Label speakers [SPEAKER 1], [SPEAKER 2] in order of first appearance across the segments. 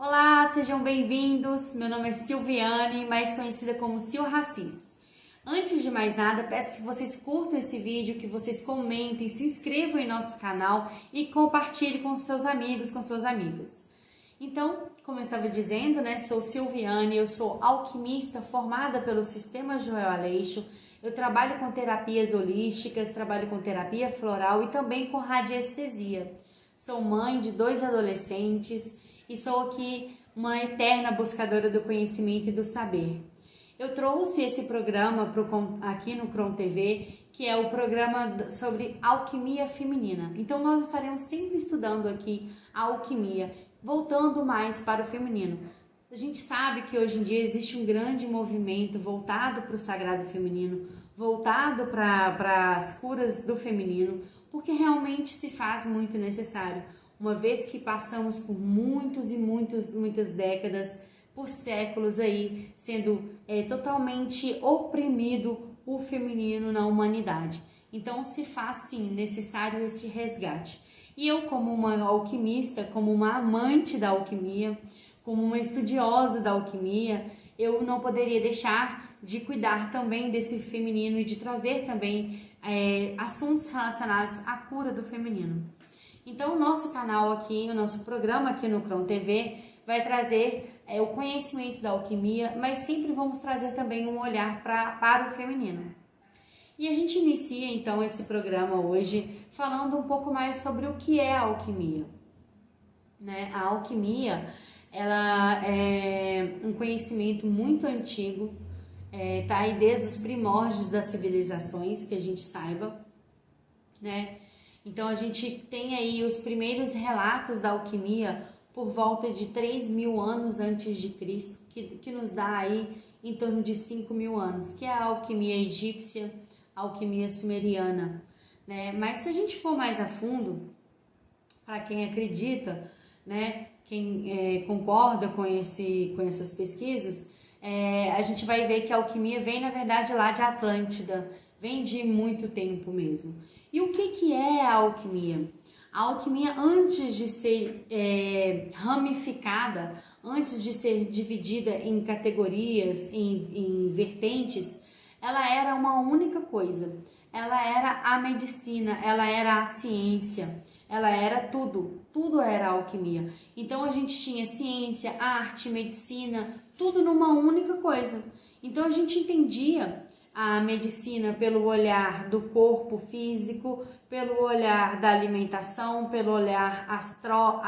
[SPEAKER 1] Olá, sejam bem-vindos. Meu nome é Silviane, mais conhecida como Sil Racis. Antes de mais nada, peço que vocês curtam esse vídeo, que vocês comentem, se inscrevam em nosso canal e compartilhem com seus amigos, com suas amigas. Então, como eu estava dizendo, sou Silviane, eu sou alquimista formada pelo Sistema Joel Aleixo. Eu trabalho com terapias holísticas, trabalho com terapia floral e também com radiestesia. Sou mãe de 2 adolescentes e sou aqui uma eterna buscadora do conhecimento e do saber. Eu trouxe esse programa aqui no Cron TV, que é o programa sobre alquimia feminina. Então nós estaremos sempre estudando aqui a alquimia, voltando mais para o feminino. A gente sabe que hoje em dia existe um grande movimento voltado para o sagrado feminino, voltado para as curas do feminino, porque realmente se faz muito necessário. Uma vez que passamos por muitas décadas, por séculos aí, sendo totalmente oprimido o feminino na humanidade. Então se faz sim necessário esse resgate. E eu, como uma alquimista, como uma amante da alquimia, como uma estudiosa da alquimia, eu não poderia deixar de cuidar também desse feminino e de trazer também assuntos relacionados à cura do feminino. Então, o nosso canal aqui, o nosso programa aqui no Cron TV vai trazer o conhecimento da alquimia, mas sempre vamos trazer também um olhar para o feminino. E a gente inicia então esse programa hoje falando um pouco mais sobre o que é a alquimia. A alquimia, ela é um conhecimento muito antigo, tá aí desde os primórdios das civilizações, que a gente saiba, Então a gente tem aí os primeiros relatos da alquimia por volta de 3.000 anos antes de Cristo, que nos dá aí em torno de 5.000 anos, que é a alquimia egípcia, a alquimia sumeriana, Mas se a gente for mais a fundo, para quem acredita, quem concorda com essas pesquisas, a gente vai ver que a alquimia vem, na verdade, lá de Atlântida, vem de muito tempo mesmo. E o que é a alquimia? A alquimia, antes de ser ramificada, antes de ser dividida em categorias, em vertentes, ela era uma única coisa. Ela era a medicina, ela era a ciência, ela era tudo. Tudo era alquimia. Então a gente tinha ciência, arte, medicina, tudo numa única coisa. Então a gente entendia a medicina pelo olhar do corpo físico, pelo olhar da alimentação, pelo olhar astral,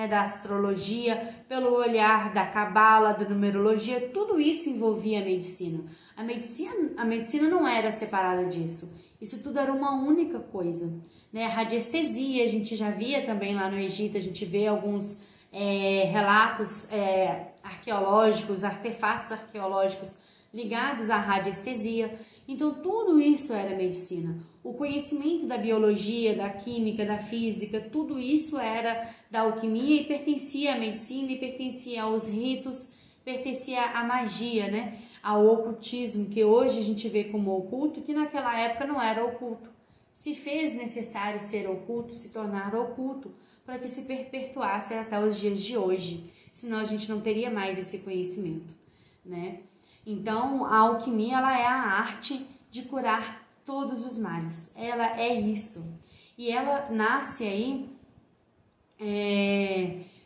[SPEAKER 1] da astrologia, pelo olhar da cabala, da numerologia, tudo isso envolvia a medicina. A medicina não era separada disso, isso tudo era uma única coisa. A radiestesia, a gente já via também lá no Egito, a gente vê alguns relatos arqueológicos, artefatos arqueológicos ligados à radiestesia. Então tudo isso era medicina. O conhecimento da biologia, da química, da física, tudo isso era da alquimia e pertencia à medicina e pertencia aos ritos, pertencia à magia, ao ocultismo, que hoje a gente vê como oculto, que naquela época não era oculto. Se fez necessário ser oculto, se tornar oculto, para que se perpetuasse até os dias de hoje, senão a gente não teria mais esse conhecimento, Então, a alquimia, ela é a arte de curar todos os males. Ela é isso. E ela nasce aí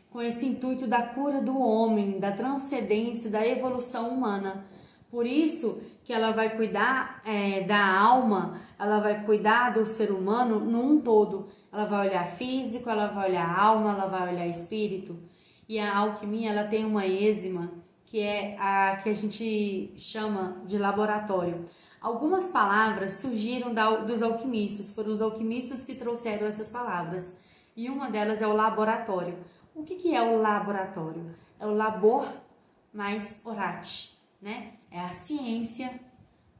[SPEAKER 1] com esse intuito da cura do homem, da transcendência, da evolução humana. Por isso que ela vai cuidar da alma, ela vai cuidar do ser humano num todo. Ela vai olhar físico, ela vai olhar alma, ela vai olhar espírito. E a alquimia, ela tem uma êxima, que é a que a gente chama de laboratório. Algumas palavras surgiram dos alquimistas, foram os alquimistas que trouxeram essas palavras. E uma delas é o laboratório. O que é o laboratório? É o labor mais orate, É a ciência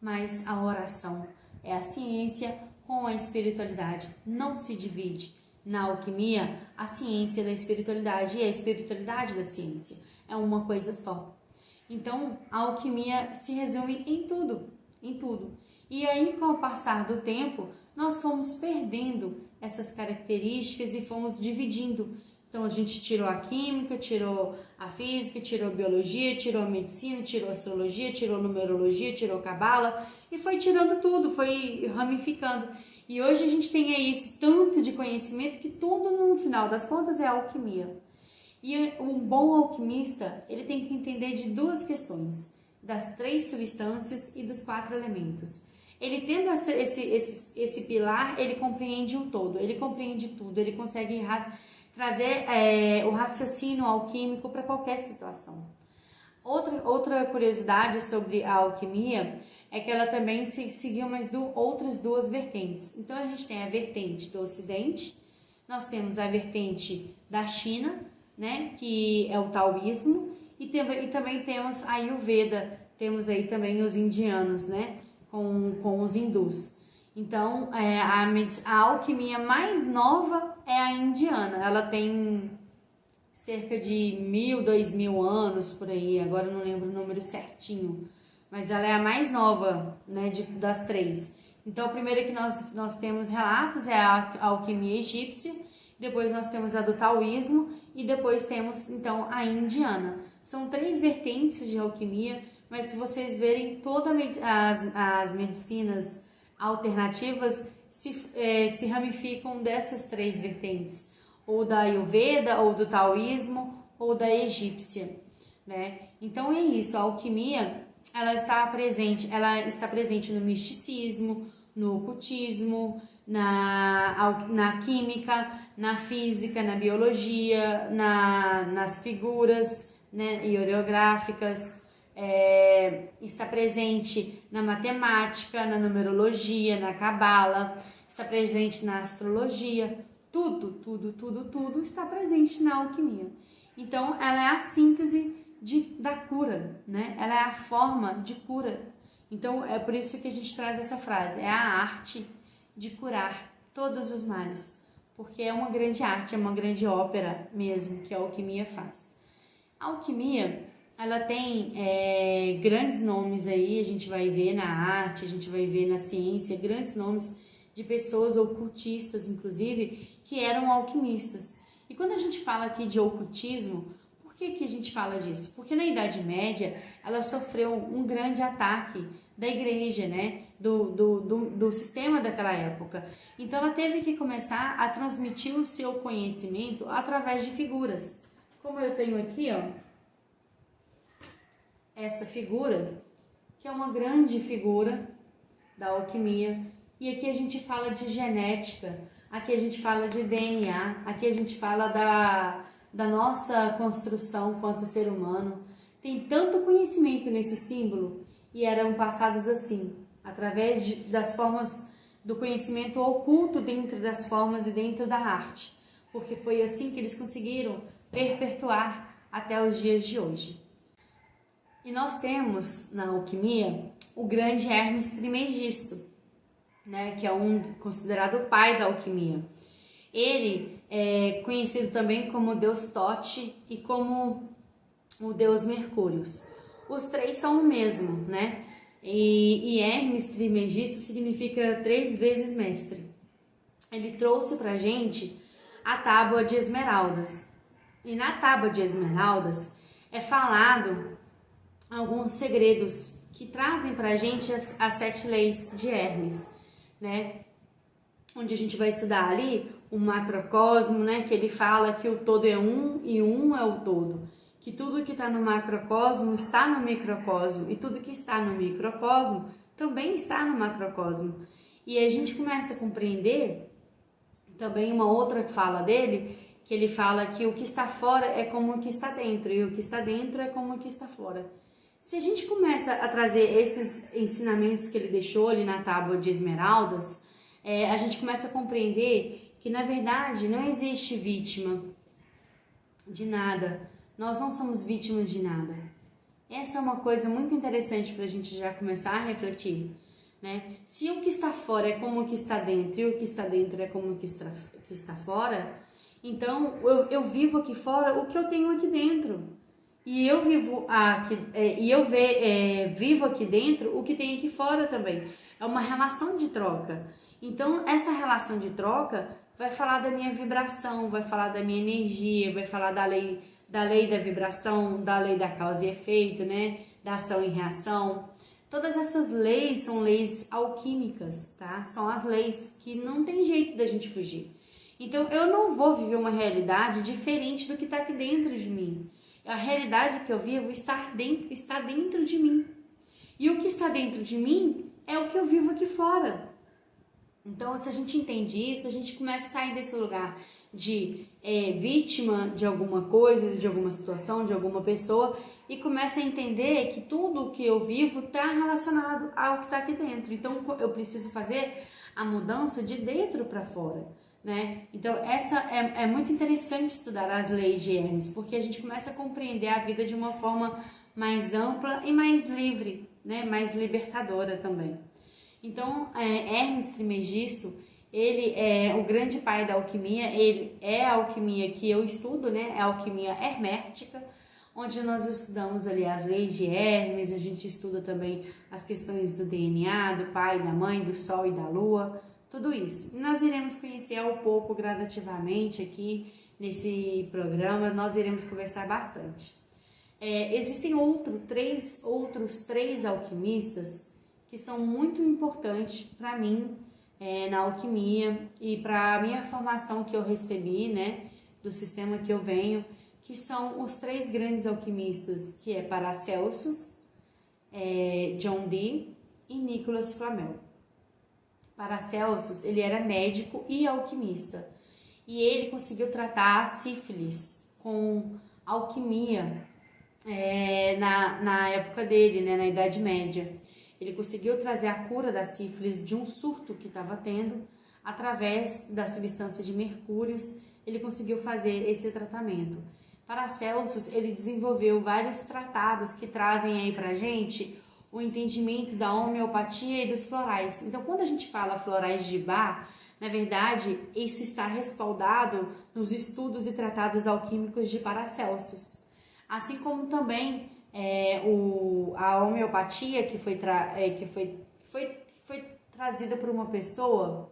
[SPEAKER 1] mais a oração. É a ciência com a espiritualidade. Não se divide na alquimia a ciência da espiritualidade e a espiritualidade da ciência. É uma coisa só. Então, a alquimia se resume em tudo. E aí, com o passar do tempo, nós fomos perdendo essas características e fomos dividindo Então a gente tirou a química, tirou a física, tirou a biologia, tirou a medicina, tirou a astrologia, tirou a numerologia, tirou a cabala e foi tirando tudo, foi ramificando. E hoje a gente tem aí esse tanto de conhecimento que tudo no final das contas é alquimia. E um bom alquimista, ele tem que entender de duas questões, das 3 substâncias e dos 4 elementos. Ele tendo esse pilar, ele compreende um todo, ele compreende tudo, ele consegue trazer o raciocínio alquímico para qualquer situação. Outra curiosidade sobre a alquimia é que ela também seguiu outras 2 vertentes. Então a gente tem a vertente do Ocidente, nós temos a vertente da China, né, que é o taoísmo, e também temos a Ayurveda, temos aí também os indianos, né, com os hindus. Então, a alquimia mais nova é a indiana. Ela tem cerca de 1000, 2000 anos por aí. Agora eu não lembro o número certinho. Mas ela é a mais nova, né, das 3. Então, a primeira que nós temos relatos é a alquimia egípcia. Depois nós temos a do taoísmo. E depois temos, então, a indiana. São 3 vertentes de alquimia. Mas se vocês verem, todas as medicinas alternativas se ramificam dessas 3 vertentes, ou da Ayurveda, ou do taoísmo, ou da egípcia, né? Então é isso, a alquimia, ela está presente no misticismo, no ocultismo, na química, na física, na biologia, nas figuras, né, ideográficas. Está presente na matemática, na numerologia, na cabala, está presente na astrologia, tudo está presente na alquimia. Então, ela é a síntese da cura, né? Ela é a forma de cura. Então, é por isso que a gente traz essa frase, é a arte de curar todos os males, porque é uma grande arte, é uma grande ópera mesmo que a alquimia faz. A alquimia, ela tem grandes nomes aí, a gente vai ver na arte, a gente vai ver na ciência, grandes nomes de pessoas ocultistas, inclusive, que eram alquimistas. E quando a gente fala aqui de ocultismo, por que a gente fala disso? Porque na Idade Média, ela sofreu um grande ataque da igreja, né? Do sistema daquela época. Então, ela teve que começar a transmitir o seu conhecimento através de figuras. Como eu tenho aqui, ó, essa figura, que é uma grande figura da alquimia, e aqui a gente fala de genética, aqui a gente fala de DNA, aqui a gente fala da nossa construção quanto ser humano. Tem tanto conhecimento nesse símbolo, e eram passados assim, através das formas do conhecimento oculto dentro das formas e dentro da arte, porque foi assim que eles conseguiram perpetuar até os dias de hoje. E nós temos na alquimia o grande Hermes Trismegisto, né, que é considerado o pai da alquimia. Ele é conhecido também como o deus Tote e como o deus Mercúrio. Os 3 são o mesmo, né? E Hermes Trismegisto significa 3 vezes mestre. Ele trouxe pra gente a tábua de esmeraldas. E na tábua de esmeraldas é falado alguns segredos que trazem pra gente as 7 leis de Hermes, né? Onde a gente vai estudar ali o macrocosmo, né? Que ele fala que o todo é um e um é o todo. Que tudo que está no macrocosmo está no microcosmo e tudo que está no microcosmo também está no macrocosmo. E a gente começa a compreender também uma outra fala dele, que ele fala que o que está fora é como o que está dentro e o que está dentro é como o que está fora. Se a gente começa a trazer esses ensinamentos que ele deixou ali na tábua de esmeraldas, a gente começa a compreender que, na verdade, não existe vítima de nada. Nós não somos vítimas de nada. Essa é uma coisa muito interessante para a gente já começar a refletir, né? Se o que está fora é como o que está dentro e o que está dentro é como o que está fora, então eu vivo aqui fora o que eu tenho aqui dentro. E eu vivo aqui, vivo aqui dentro o que tem aqui fora também. É uma relação de troca. Então, essa relação de troca vai falar da minha vibração, vai falar da minha energia, vai falar da lei da vibração, da lei da causa e efeito, né? Da ação e reação. Todas essas leis são leis alquímicas, tá? São as leis que não tem jeito da gente fugir. Então, eu não vou viver uma realidade diferente do que está aqui dentro de mim. A realidade que eu vivo está dentro de mim. E o que está dentro de mim é o que eu vivo aqui fora. Então, se a gente entende isso, a gente começa a sair desse lugar de vítima de alguma coisa, de alguma situação, de alguma pessoa, e começa a entender que tudo o que eu vivo está relacionado ao que está aqui dentro. Então, eu preciso fazer a mudança de dentro para fora, né? Então, essa é muito interessante estudar as leis de Hermes, porque a gente começa a compreender a vida de uma forma mais ampla e mais livre, né? Mais libertadora também. Então, Hermes Trismegisto, ele é o grande pai da alquimia, ele é a alquimia que eu estudo, né? É a alquimia hermética, onde nós estudamos ali as leis de Hermes, a gente estuda também as questões do DNA, do pai, da mãe, do sol e da lua, tudo isso. Nós iremos conhecer um pouco gradativamente aqui nesse programa, nós iremos conversar bastante. Existem outros três alquimistas que são muito importantes para mim na alquimia e para a minha formação que eu recebi, né, do sistema que eu venho, que são os três grandes alquimistas, que é Paracelsus, John Dee e Nicolas Flamel. Paracelsus, ele era médico e alquimista, e ele conseguiu tratar a sífilis com alquimia na época dele, né, na Idade Média. Ele conseguiu trazer a cura da sífilis de um surto que estava tendo, através da substância de mercúrios, ele conseguiu fazer esse tratamento. Paracelsus, ele desenvolveu vários tratados que trazem aí pra gente o entendimento da homeopatia e dos florais. Então, quando a gente fala florais de Bach, na verdade, isso está respaldado nos estudos e tratados alquímicos de Paracelsus. Assim como também a homeopatia que foi trazida por uma pessoa,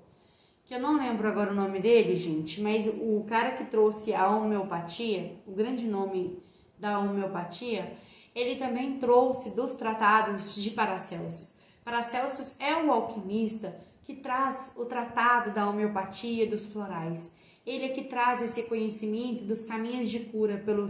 [SPEAKER 1] que eu não lembro agora o nome dele, gente, mas o cara que trouxe a homeopatia, o grande nome da homeopatia, ele também trouxe dos tratados de Paracelsus. Paracelsus é o alquimista que traz o tratado da homeopatia dos florais. Ele é que traz esse conhecimento dos caminhos de cura pelo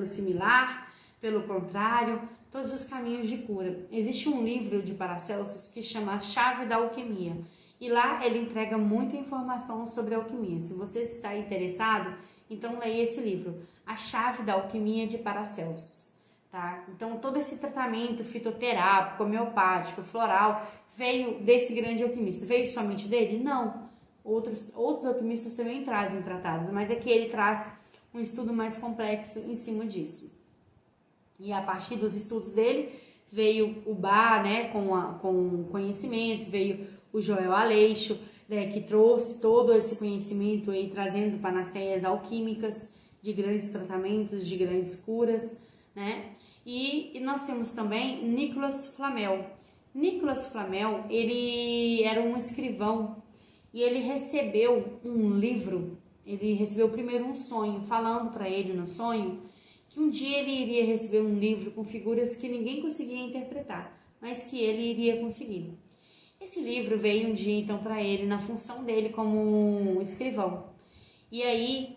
[SPEAKER 1] similar, pelo contrário, todos os caminhos de cura. Existe um livro de Paracelsus que chama A Chave da Alquimia, e lá ele entrega muita informação sobre a alquimia. Se você está interessado, então leia esse livro, A Chave da Alquimia de Paracelsus, tá? Então todo esse tratamento fitoterápico, homeopático, floral, veio desse grande alquimista. Veio somente dele? Não. Outros alquimistas também trazem tratados, mas é que ele traz um estudo mais complexo em cima disso. E a partir dos estudos dele, veio o Bach, né, com conhecimento, veio o Joel Aleixo, né, que trouxe todo esse conhecimento aí, trazendo panaceias alquímicas de grandes tratamentos, de grandes curas, né? E nós temos também Nicolas Flamel. Nicolas Flamel, ele era um escrivão e ele recebeu um livro, ele recebeu primeiro um sonho, falando para ele no sonho que um dia ele iria receber um livro com figuras que ninguém conseguia interpretar, mas que ele iria conseguir. Esse livro veio um dia então para ele na função dele como um escrivão. E aí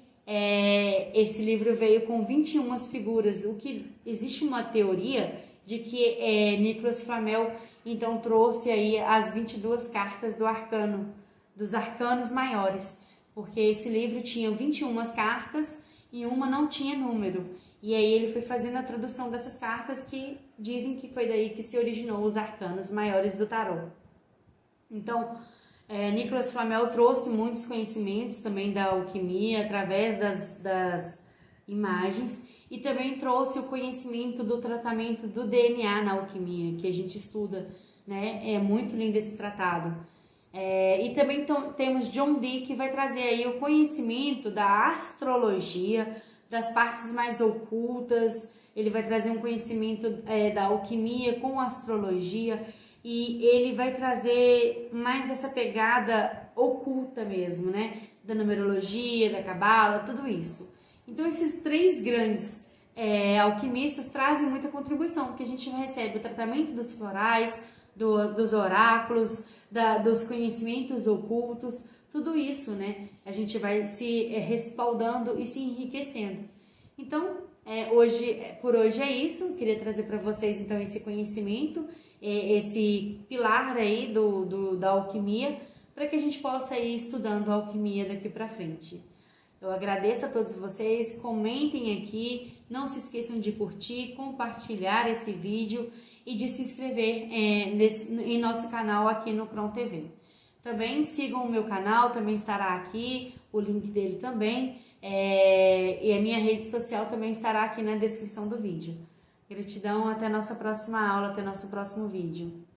[SPEAKER 1] esse livro veio com 21 figuras, o que existe uma teoria de que Nicolas Flamel então trouxe aí as 22 cartas do arcano, dos arcanos maiores, porque esse livro tinha 21 cartas e uma não tinha número. E aí ele foi fazendo a tradução dessas cartas, que dizem que foi daí que se originou os arcanos maiores do tarô. Então, Nicolas Flamel trouxe muitos conhecimentos também da alquimia através das imagens, e também trouxe o conhecimento do tratamento do DNA na alquimia, que a gente estuda, né? É muito lindo esse tratado. E também temos John Dee, que vai trazer aí o conhecimento da astrologia, das partes mais ocultas. Ele vai trazer um conhecimento da alquimia com astrologia, e ele vai trazer mais essa pegada oculta mesmo, né? da numerologia, da cabala, tudo isso. Então esses três grandes alquimistas trazem muita contribuição, porque a gente recebe o tratamento dos florais, dos oráculos, dos conhecimentos ocultos, tudo isso, né? A gente vai se respaldando e se enriquecendo. Então, por hoje é isso. Eu queria trazer para vocês, então, esse conhecimento, esse pilar aí da alquimia, para que a gente possa ir estudando a alquimia daqui para frente. Eu agradeço a todos vocês, comentem aqui, não se esqueçam de curtir, compartilhar esse vídeo e de se inscrever em nosso canal aqui no Cron TV. Também sigam o meu canal, também estará aqui, o link dele também, e a minha rede social também estará aqui na descrição do vídeo. Gratidão, até a nossa próxima aula, até o nosso próximo vídeo.